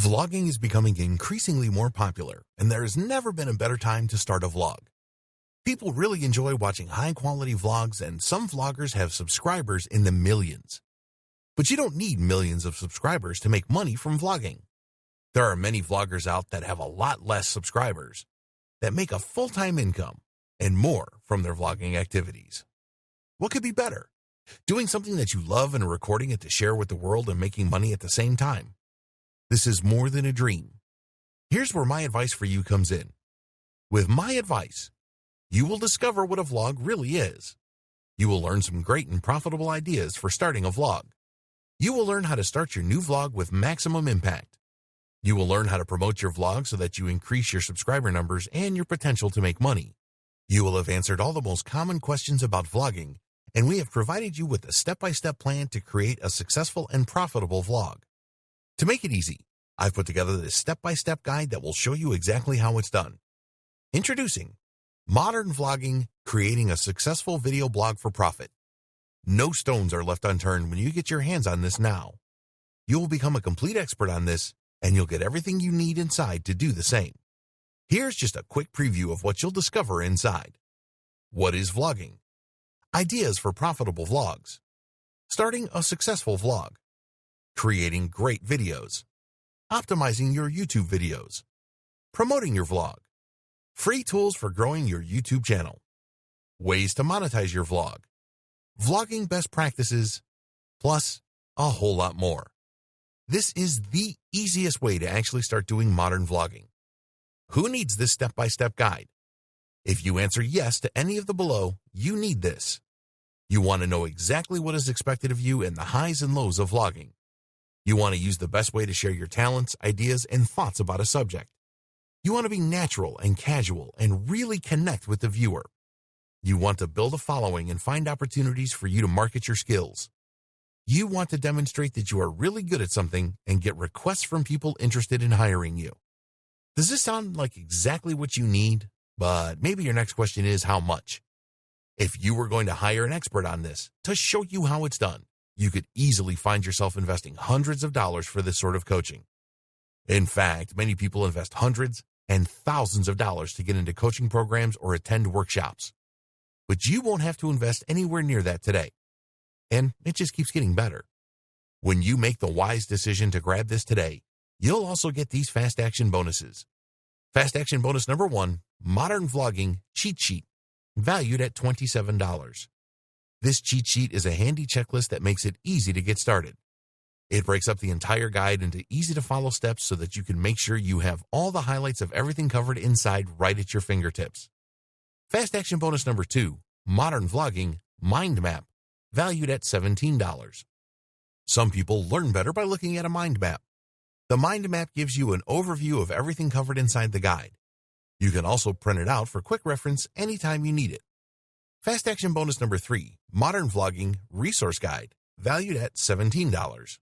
Vlogging is becoming increasingly more popular, and there has never been a better time to start a vlog. People really enjoy watching high-quality vlogs, and some vloggers have subscribers in the millions. But you don't need millions of subscribers to make money from vlogging. There are many vloggers out that have a lot less subscribers that make a full-time income and more from their vlogging activities. What could be better? Doing something that you love and recording it to share with the world and making money at the same time. This is more than a dream. Here's where my advice for you comes in. With my advice, you will discover what a vlog really is. You will learn some great and profitable ideas for starting a vlog. You will learn how to start your new vlog with maximum impact. You will learn how to promote your vlog so that you increase your subscriber numbers and your potential to make money. You will have answered all the most common questions about vlogging, and we have provided you with a step-by-step plan to create a successful and profitable vlog. To make it easy, I've put together this step-by-step guide that will show you exactly how it's done. Introducing Modern Vlogging, Creating a Successful Video Blog for Profit. No stones are left unturned when you get your hands on this now. You will become a complete expert on this, and you'll get everything you need inside to do the same. Here's just a quick preview of what you'll discover inside. What is vlogging? Ideas for profitable vlogs. Starting a successful vlog. Creating great videos. Optimizing your YouTube videos. Promoting your vlog. Free tools for growing your YouTube channel. Ways to monetize your vlog. Vlogging best practices, plus a whole lot more. This is the easiest way to actually start doing modern vlogging. Who needs this step-by-step guide? If you answer yes to any of the below, you need this. You want to know exactly what is expected of you in the highs and lows of vlogging. You want to use the best way to share your talents, ideas, and thoughts about a subject. You want to be natural and casual and really connect with the viewer. You want to build a following and find opportunities for you to market your skills. You want to demonstrate that you are really good at something and get requests from people interested in hiring you. Does this sound like exactly what you need? But maybe your next question is how much? If you were going to hire an expert on this to show you how it's done, you could easily find yourself investing hundreds of dollars for this sort of coaching. In fact, many people invest hundreds and thousands of dollars to get into coaching programs or attend workshops. But you won't have to invest anywhere near that today. And it just keeps getting better. When you make the wise decision to grab this today, you'll also get these fast action bonuses. Fast action bonus number 1, Modern Vlogging Cheat Sheet, valued at $27. This cheat sheet is a handy checklist that makes it easy to get started. It breaks up the entire guide into easy-to-follow steps so that you can make sure you have all the highlights of everything covered inside right at your fingertips. Fast action bonus number 2, Modern Vlogging Mind Map, valued at $17. Some people learn better by looking at a mind map. The mind map gives you an overview of everything covered inside the guide. You can also print it out for quick reference anytime you need it. Fast action bonus number 3, Modern Vlogging Resource Guide, valued at $17.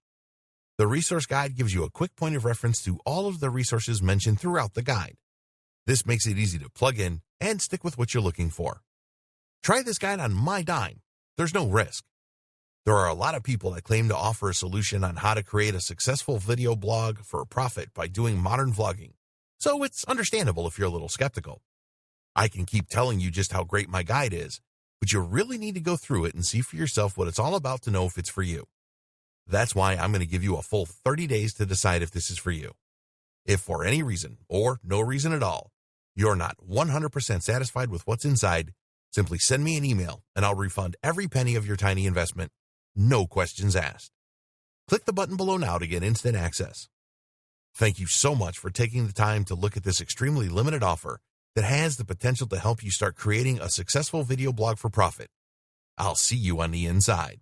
The resource guide gives you a quick point of reference to all of the resources mentioned throughout the guide. This makes it easy to plug in and stick with what you're looking for. Try this guide on my dime. There's no risk. There are a lot of people that claim to offer a solution on how to create a successful video blog for a profit by doing modern vlogging, so it's understandable if you're a little skeptical. I can keep telling you just how great my guide is, but you really need to go through it and see for yourself what it's all about to know if it's for you. That's why I'm going to give you a full 30 days to decide if this is for you. If for any reason, or no reason at all, you're not 100% satisfied with what's inside, simply send me an email and I'll refund every penny of your tiny investment. No questions asked. Click the button below now to get instant access. Thank you so much for taking the time to look at this extremely limited offer that has the potential to help you start creating a successful video blog for profit. I'll see you on the inside.